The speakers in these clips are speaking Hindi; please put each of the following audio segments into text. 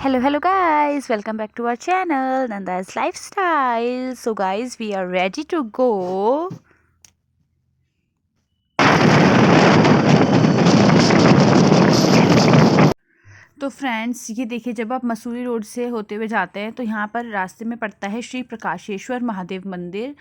Hello guys, welcome back to our channel Nanda's Lifestyle. So guys, we are ready to go. तो फ्रेंड्स, ये देखिए, जब आप मसूरी रोड से होते हुए जाते हैं तो यहाँ पर रास्ते में पड़ता है श्री प्रकाशेश्वर महादेव मंदिर।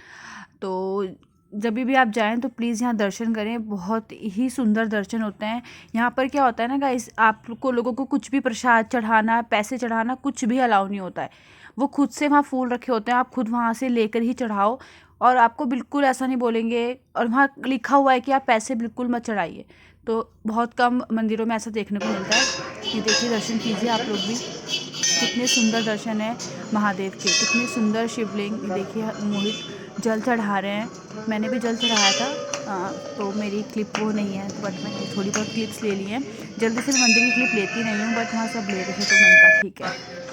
तो जब भी आप जाएं तो प्लीज़ यहाँ दर्शन करें, बहुत ही सुंदर दर्शन होते हैं। यहाँ पर क्या होता है ना गाइस, आपको लोगों को कुछ भी प्रसाद चढ़ाना, पैसे चढ़ाना, कुछ भी अलाउ नहीं होता है। वो खुद से वहाँ फूल रखे होते हैं, आप खुद वहाँ से लेकर ही चढ़ाओ। और आपको बिल्कुल ऐसा नहीं बोलेंगे, और वहाँ लिखा हुआ है कि आप पैसे बिल्कुल मत चढ़ाइए। तो बहुत कम मंदिरों में ऐसा देखने को मिलता है। ये देखिए, दर्शन कीजिए आप लोग भी, कितने सुंदर दर्शन है महादेव के, कितने सुंदर शिवलिंग। ये देखिए, मोहित जल चढ़ा रहे हैं। मैंने भी जल चढ़ाया था, तो मेरी क्लिप वो नहीं है, बट मैंने थोड़ी बहुत क्लिप्स ले ली हैं। जल्दी से मंदिर की क्लिप लेती नहीं हूँ, बट वहाँ सब ले रहे थे तो मैंने कहा ठीक है।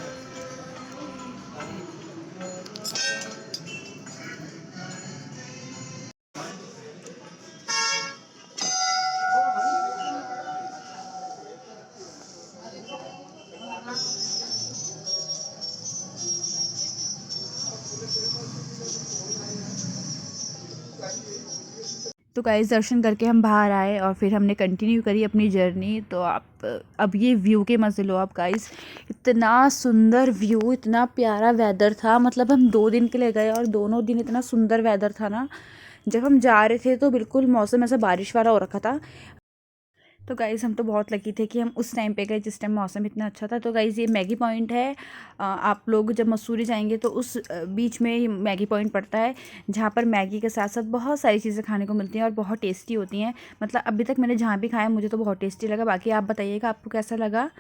तो गाइस, दर्शन करके हम बाहर आए और फिर हमने कंटिन्यू करी अपनी जर्नी। तो आप अब ये व्यू के मज़े लो आप गाइस। इतना सुंदर व्यू, इतना प्यारा वेदर था। मतलब हम 2 दिन के लिए गए और दोनों दिन इतना सुंदर वेदर था ना। जब हम जा रहे थे तो बिल्कुल मौसम ऐसा बारिश वाला हो रखा था। तो गाइज़, हम तो बहुत लकी थे कि हम उस टाइम पे गए जिस टाइम मौसम इतना अच्छा था। तो गाइज़, ये मैगी पॉइंट है। आप लोग जब मसूरी जाएंगे तो उस बीच में ये मैगी पॉइंट पड़ता है, जहाँ पर मैगी के साथ साथ बहुत सारी चीज़ें खाने को मिलती हैं और बहुत टेस्टी होती हैं। मतलब अभी तक मैंने जहाँ भी खाया मुझे तो बहुत टेस्टी लगा। बाकी आप बताइएगा आपको कैसा लगा।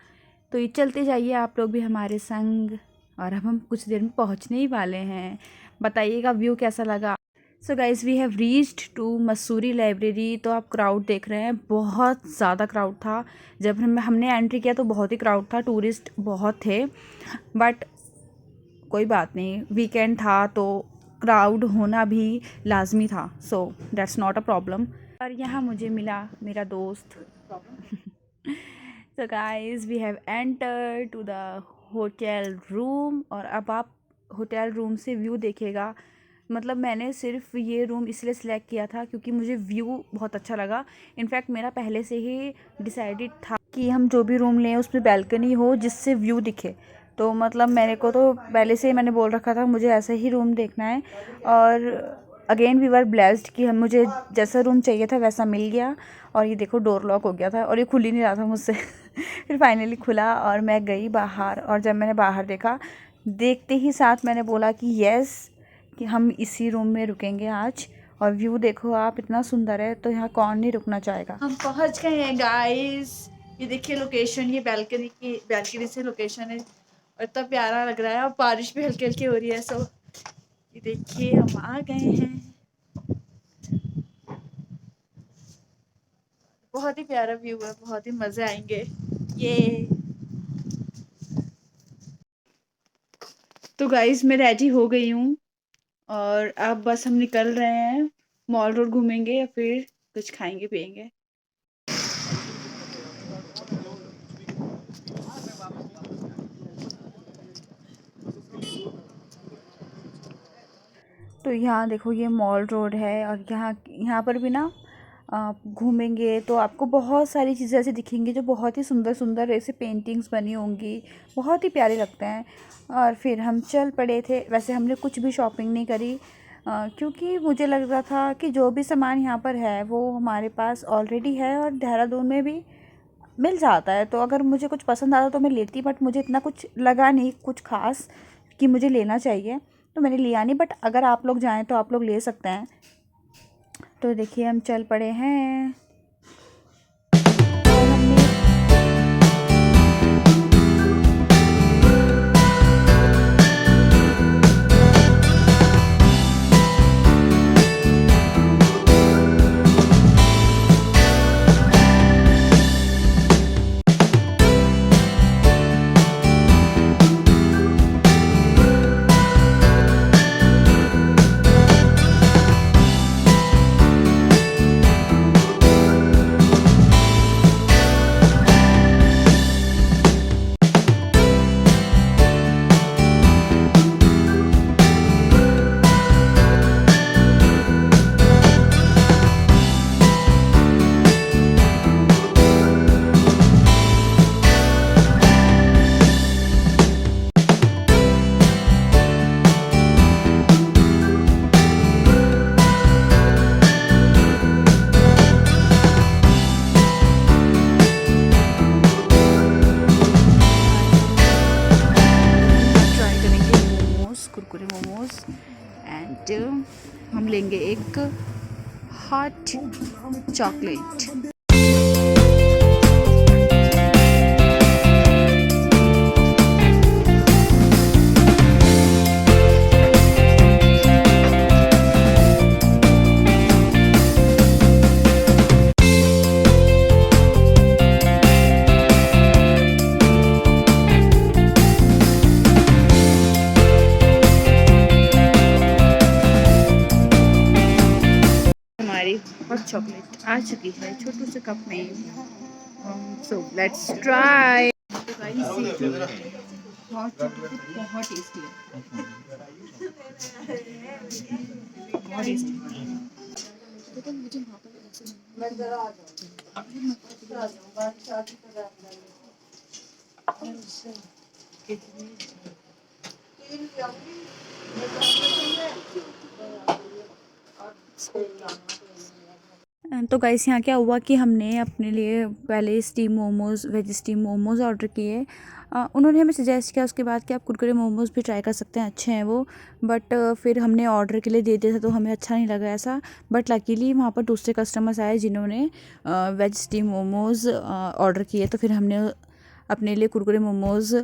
तो ये चलते जाइए आप लोग भी हमारे संग, और अब हम कुछ देर में पहुँचने ही वाले हैं। बताइएगा व्यू कैसा लगा। So guys, we have reached to Mussoorie library. तो आप क्राउड देख रहे हैं, बहुत ज़्यादा क्राउड था। जब हमने एंट्री किया तो बहुत ही क्राउड था, टूरिस्ट बहुत थे। बट कोई बात नहीं, वीकेंड था तो क्राउड होना भी लाजमी था। So that's not a problem. और यहाँ मुझे मिला मेरा दोस्त। So guys, we have enter to the hotel room. और अब आप होटल रूम से व्यू देखेगा। मतलब मैंने सिर्फ ये रूम इसलिए सिलेक्ट किया था क्योंकि मुझे व्यू बहुत अच्छा लगा। इनफैक्ट मेरा पहले से ही डिसाइडेड था कि हम जो भी रूम लें उसमें बैल्कनी हो जिससे व्यू दिखे। तो मतलब मेरे को तो पहले से ही मैंने बोल रखा था मुझे ऐसा ही रूम देखना है। और अगेन वी वर ब्लेस्ड कि हम मुझे जैसा रूम चाहिए था वैसा मिल गया। और ये देखो, डोर लॉक हो गया था और ये खुल ही नहीं रहा था मुझसे। फिर फाइनली खुला और मैं गई बाहर। और जब मैंने बाहर देखा, देखते ही साथ मैंने बोला कि यस, कि हम इसी रूम में रुकेंगे आज। और व्यू देखो आप, इतना सुंदर है, तो यहाँ कौन नहीं रुकना चाहेगा। हम पहुँच गए हैं गाइस। ये देखिए लोकेशन, ये बैल्कनी से लोकेशन है और इतना प्यारा लग रहा है। और बारिश भी हल्की हल्की हो रही है। सो ये देखिए, हम आ गए हैं। बहुत ही प्यारा व्यू है, बहुत ही मज़े आएंगे ये। तो गाइस, मैं रेडी हो गई हूँ और अब बस हम निकल रहे हैं। मॉल रोड घूमेंगे या फिर कुछ खाएंगे पियेंगे। तो यहाँ देखो, ये मॉल रोड है और यहाँ यहाँ पर भी ना आप घूमेंगे तो आपको बहुत सारी चीज़ें ऐसी दिखेंगी जो बहुत ही सुंदर सुंदर ऐसे पेंटिंग्स बनी होंगी, बहुत ही प्यारे लगते हैं। और फिर हम चल पड़े थे। वैसे हमने कुछ भी शॉपिंग नहीं करी, क्योंकि मुझे लग रहा था कि जो भी सामान यहाँ पर है वो हमारे पास ऑलरेडी है और देहरादून में भी मिल जाता है। तो अगर मुझे कुछ पसंद आता तो मैं लेती, बट मुझे इतना कुछ लगा नहीं कुछ ख़ास कि मुझे लेना चाहिए, तो मैंने लिया नहीं। बट अगर आप लोग जाएं तो आप लोग ले सकते हैं। तो देखिए, हम चल पड़े हैं। और हमने हम लेंगे एक हॉट चॉकलेट। हॉट चॉकलेट आ चुकी है छोटू से कप में। So let's try. Hot chocolate बहुत टेस्टी है, बहुत टेस्टी। तो गाइस यहाँ क्या हुआ कि हमने अपने लिए पहले steam momos, veg steam momos order किए। उन्होंने हमें सजेस्ट किया उसके बाद कि आप कुरकुरे मोमोज़ भी ट्राई कर सकते हैं, अच्छे हैं वो। बट फिर हमने ऑर्डर के लिए दे दिया था तो हमें अच्छा नहीं लगा ऐसा। बट लकीली वहाँ पर दूसरे कस्टमर्स आए जिन्होंने वेज स्टीम मोमोज़ ऑर्डर किए, तो फिर हमने अपने लिए कुरकुरे मोमोज़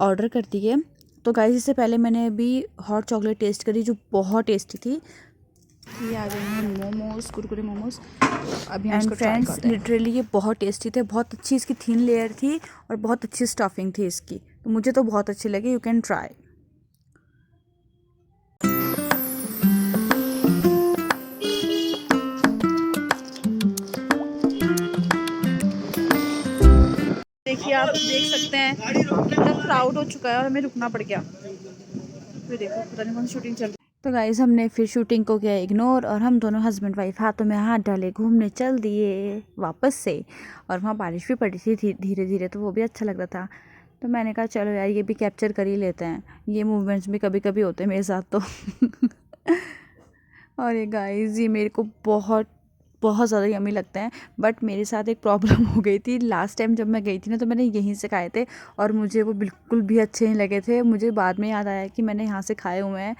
ऑर्डर कर दिए। तो गाइस इससे पहले मैंने अभी हॉट चॉकलेट टेस्ट करी जो बहुत टेस्टी थी। ये आ गए हैं मोमोज़, कुरकुरे मोमोज़। अभी हम इसको ट्राई करते हैं। लिटरली ये बहुत टेस्टी थे, बहुत अच्छी इसकी थिन लेयर थी और बहुत अच्छी स्टफिंग थी इसकी, तो मुझे तो बहुत अच्छी लगी। You can try. देखिए आप देख सकते हैं कितना क्राउड हो चुका है और हमें रुकना पड़ गया। फिर देखो पता नहीं कौन शूटिंग चल रही। तो गाइस हमने फिर शूटिंग को किया इग्नोर और हम दोनों हस्बैंड वाइफ हाथों में हाथ डाले घूमने चल दिए वापस से। और वहाँ बारिश भी पड़ी थी धीरे धीरे, तो वो भी अच्छा लग रहा था। तो मैंने कहा चलो यार ये भी कैप्चर कर ही लेते हैं, ये मूवमेंट्स भी कभी कभी होते हैं मेरे साथ तो। और ये गाइस ये मेरे को बहुत बहुत ज़्यादा यम्मी लगते हैं। बट मेरे साथ एक प्रॉब्लम हो गई थी लास्ट टाइम जब मैं गई थी ना, तो मैंने यहीं से खाए थे और मुझे वो बिल्कुल भी अच्छे नहीं लगे थे। मुझे बाद में याद आया कि मैंने यहाँ से खाए हुए हैं।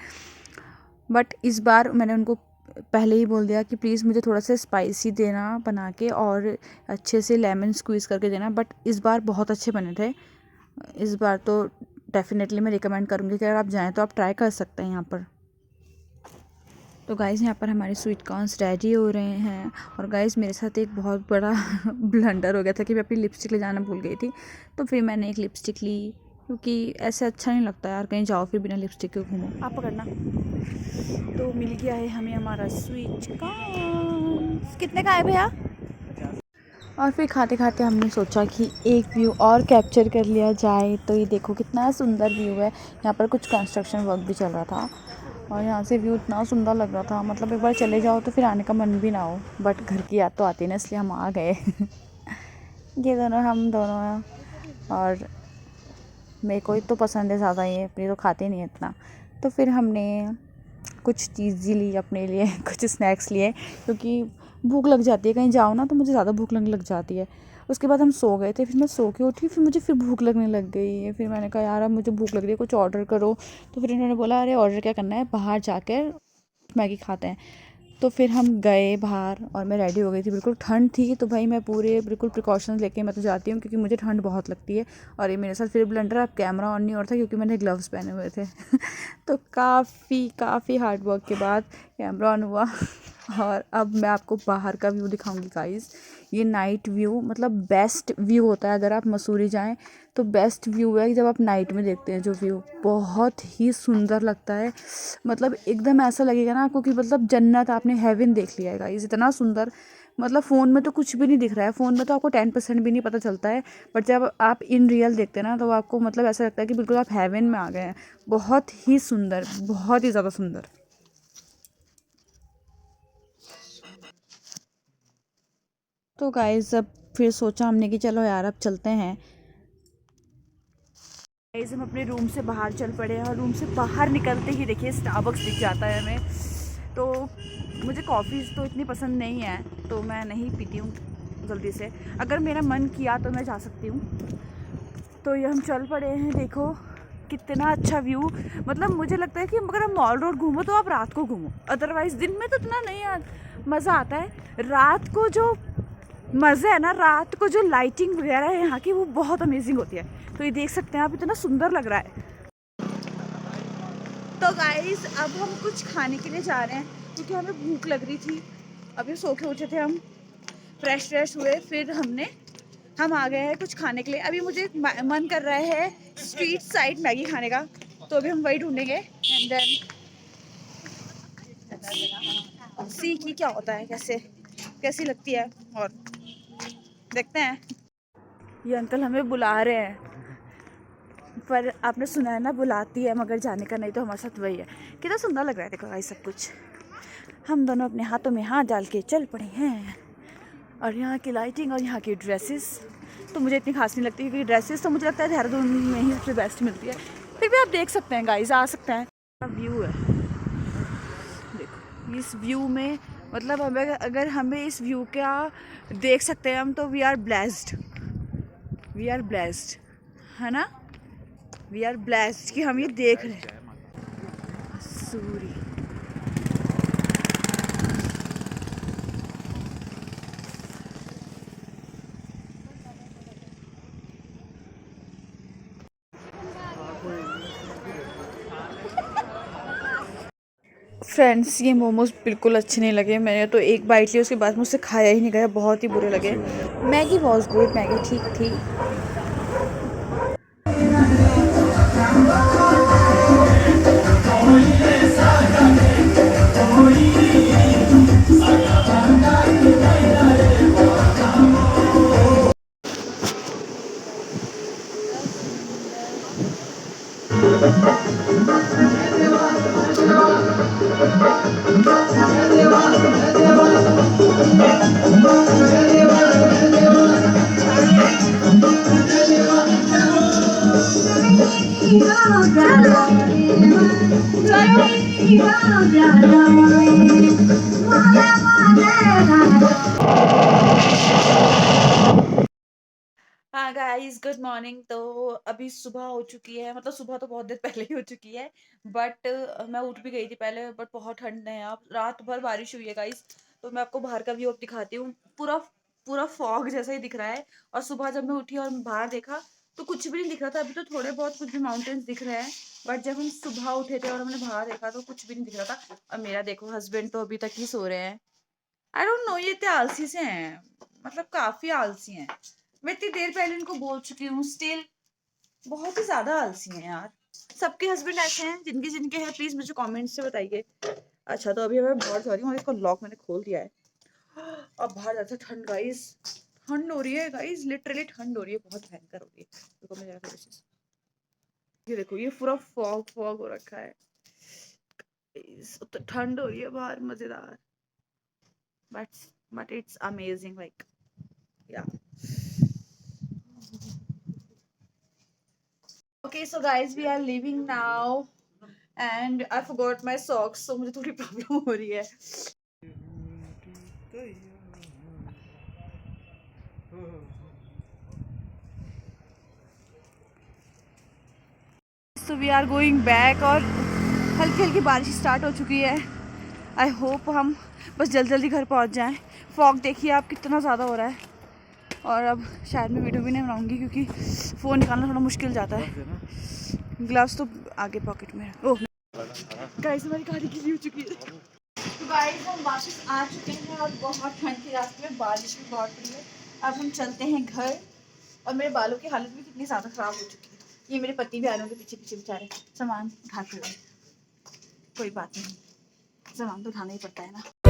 बट इस बार मैंने उनको पहले ही बोल दिया कि प्लीज़ मुझे थोड़ा सा स्पाइसी देना बना के और अच्छे से लेमन स्क्वीज़ करके देना। बट इस बार बहुत अच्छे बने थे। इस बार तो डेफिनेटली मैं रिकमेंड करूँगी कि अगर आप जाएँ तो आप ट्राई कर सकते हैं यहाँ पर। तो गाइज़ यहाँ पर हमारे स्वीट कॉर्न्स रेडी हो रहे हैं। और गाइज़ मेरे साथ एक बहुत बड़ा ब्लंडर हो गया था कि मैं अपनी लिपस्टिक ले जाना भूल गई थी। तो फिर मैंने एक लिपस्टिक ली, क्योंकि ऐसे अच्छा नहीं लगता यार कहीं जाओ फिर बिना लिपस्टिक के घूमो। आप पकड़ना। तो मिल गया है हमें हमारा स्वीट कॉर्न। कितने का है भैया? और फिर खाते खाते हमने सोचा कि एक व्यू और कैप्चर कर लिया जाए। तो ये देखो कितना सुंदर व्यू है। यहाँ पर कुछ कंस्ट्रक्शन वर्क भी चल रहा था और यहाँ से व्यू इतना सुंदर लग रहा था, मतलब एक बार चले जाओ तो फिर आने का मन भी ना हो। बट घर की याद तो आती है ना, इसलिए हम आ गए। ये दोनों हम दोनों हैं और मेरे को ही तो पसंद है ज़्यादा, ये अपनी तो खाते नहीं है इतना। तो फिर हमने कुछ चीज़ें ली अपने लिए, कुछ स्नैक्स लिए, क्योंकि भूख लग जाती है कहीं जाओ ना तो मुझे ज़्यादा भूख लगने लग जाती है। उसके बाद हम सो गए थे, फिर मैं सो के उठी, फिर मुझे फिर भूख लगने लग गई है। फिर मैंने कहा यार अब मुझे भूख लग रही है, कुछ ऑर्डर करो। तो फिर इन्होंने बोला अरे ऑर्डर क्या करना है, बाहर जाकर मैगी खाते हैं। तो फिर हम गए बाहर और मैं रेडी हो गई थी, बिल्कुल ठंड थी तो भाई मैं पूरे बिल्कुल प्रिकॉशंस लेके मैं तो जाती हूँ क्योंकि मुझे ठंड बहुत लगती है। और ये मेरे साथ फिर ब्लेंडर, अब कैमरा ऑन नहीं हो रहा था क्योंकि मैंने ग्लव्स पहने हुए थे। तो काफ़ी हार्ड वर्क के बाद कैमरा ऑन हुआ। और अब मैं आपको बाहर का व्यू दिखाऊंगी गाइस। ये नाइट व्यू मतलब बेस्ट व्यू होता है, अगर आप मसूरी जाएं तो बेस्ट व्यू है जब आप नाइट में देखते हैं जो व्यू, बहुत ही सुंदर लगता है। मतलब एकदम ऐसा लगेगा ना आपको कि मतलब जन्नत, आपने हेवन देख लिया है गाइस, इतना सुंदर। मतलब फ़ोन में तो कुछ भी नहीं दिख रहा है, फ़ोन में तो आपको 10% भी नहीं पता चलता है। बट जब आप इन रियल देखते हैं ना तो आपको मतलब ऐसा लगता है कि बिल्कुल आप हेवन में आ गए हैं। बहुत ही सुंदर, बहुत ही ज़्यादा सुंदर। तो गाइस अब फिर सोचा हमने कि चलो यार अब चलते हैं। गाइस हम अपने रूम से बाहर चल पड़े और रूम से बाहर निकलते ही देखिए स्टारबक्स दिख जाता है हमें। तो मुझे कॉफ़ीज़ तो इतनी पसंद नहीं है तो मैं नहीं पीती हूँ जल्दी से, अगर मेरा मन किया तो मैं जा सकती हूँ। तो ये हम चल पड़े हैं, देखो कितना अच्छा व्यू। मतलब मुझे लगता है कि अगर आप मॉल रोड घूमो तो आप रात को घूमो, अदरवाइज़ दिन में तो इतना नहीं मज़ा आता है। रात को जो मज़ा है ना, रात को जो लाइटिंग वगैरह है यहाँ की, वो बहुत अमेजिंग होती है। तो ये देख सकते हैं आप, इतना सुंदर लग रहा है। तो गाइस अब हम कुछ खाने के लिए जा रहे हैं क्योंकि हमें भूख लग रही थी। अभी सो के उठे थे हम, फ्रेश हुए, फिर हम आ गए हैं कुछ खाने के लिए। अभी मुझे मन कर रहा है स्ट्रीट साइड मैगी खाने का, तो अभी हम वही ढूंढेंगे एंड देन सी की क्या होता है, कैसी लगती है, और देखते हैं। ये अंकल हमें बुला रहे हैं, पर आपने सुना है ना, बुलाती है मगर जाने का नहीं, तो हमारे साथ वही है। कितना सुंदर लग रहा है, देखो भाई सब कुछ। हम दोनों अपने हाथों में हाथ डाल के चल पड़े हैं। और यहाँ की लाइटिंग और यहाँ की ड्रेसेस तो मुझे इतनी खास नहीं लगती, क्योंकि ड्रेसेस तो मुझे लगता है देहरादून में ही सबसे बेस्ट मिलती है। फिर भी आप देख सकते हैं गाइस, आ सकते हैं। व्यू है, देखो इस व्यू में, मतलब अगर हमें इस व्यू का देख सकते हैं हम, तो वी आर ब्लेस्ड है ना। वी आर ब्लेस्ड कि हम ये देख रहे हैं सूर्य। फ्रेंड्स ये मोमोज बिल्कुल अच्छे नहीं लगे, मैंने तो एक बाइट ली, उसके बाद मुझसे खाया ही नहीं गया, बहुत ही बुरे लगे। मैगी वॉज गुड, मैगी ठीक थी। हाँ गाइस, गुड मॉर्निंग। तो अभी सुबह हो चुकी है, मतलब सुबह तो बहुत देर पहले ही हो चुकी है, बट मैं उठ भी गई थी पहले। बट बहुत ठंड है, अब रात भर बारिश हुई है गाइस। तो मैं आपको बाहर का व्यू अब दिखाती हूँ। पूरा पूरा फॉग जैसा ही दिख रहा है। और सुबह जब मैं उठी और बाहर देखा तो कुछ भी नहीं दिख रहा था। अभी तो थोड़े बहुत कुछ भी माउंटेन्स दिख रहे हैं, बट जब हम सुबह उठे थे और हमने बाहर देखा तो कुछ भी नहीं दिख रहा था। और मेरा देखो हस्बैंड तो अभी तक ही सो रहे हैं। आई डोंट नो, ये इतने आलसी से हैं, मतलब काफी आलसी हैं। मैं इतनी देर पहले इनको बोल चुकी हूँ, स्टिल बहुत ही ज्यादा आलसी हैं यार। सबके हस्बैंड ऐसे हैं, जिनके जिनके हैं प्लीज मुझे कमेंट से बताइए। अच्छा, तो अभी मैं बहुत सॉरी, और इसको लॉक मैंने खोल दिया है। अब बाहर जाते ठंड गाइस, ठंड हो रही है गाइस, लिटरली ठंड हो रही है, बहुत भयंकर हो रही है। देखो मैं जरा थोड़ी सी, ये देखो ये पूरा फॉग हो रखा है। तो ठंड हो रही है बाहर, मजेदार। But it's amazing, like yeah. Okay, so guys, we are leaving now and I forgot my socks, so मुझे थोड़ी प्रॉब्लम हो रही है। So we are going back और हल्की हल्की बारिश स्टार्ट हो चुकी है। आई होप हम बस जल्दी घर पहुंच जाएं। फॉग देखिए आप कितना ज़्यादा हो रहा है। और अब शायद मैं वीडियो भी नहीं बनाऊंगी क्योंकि फ़ोन निकालना थोड़ा मुश्किल जाता है। ग्लव्स तो आगे पॉकेट में। ओह गाइस, हमारी गाड़ी गीली हो चुकी है। तो गाइस हम वापस आ चुके हैं और बहुत ठंड थी, रास्ते में बारिश भी बहुत पड़ी है। अब हम चलते हैं घर। और मेरे बालों की हालत भी कितनी ज़्यादा ख़राब हो चुकी है। ये मेरे पति भी आने के पीछे पीछे बेचारे सामान उठाते हुए। कोई बात नहीं, सामान तो उठाना ही पड़ता है ना।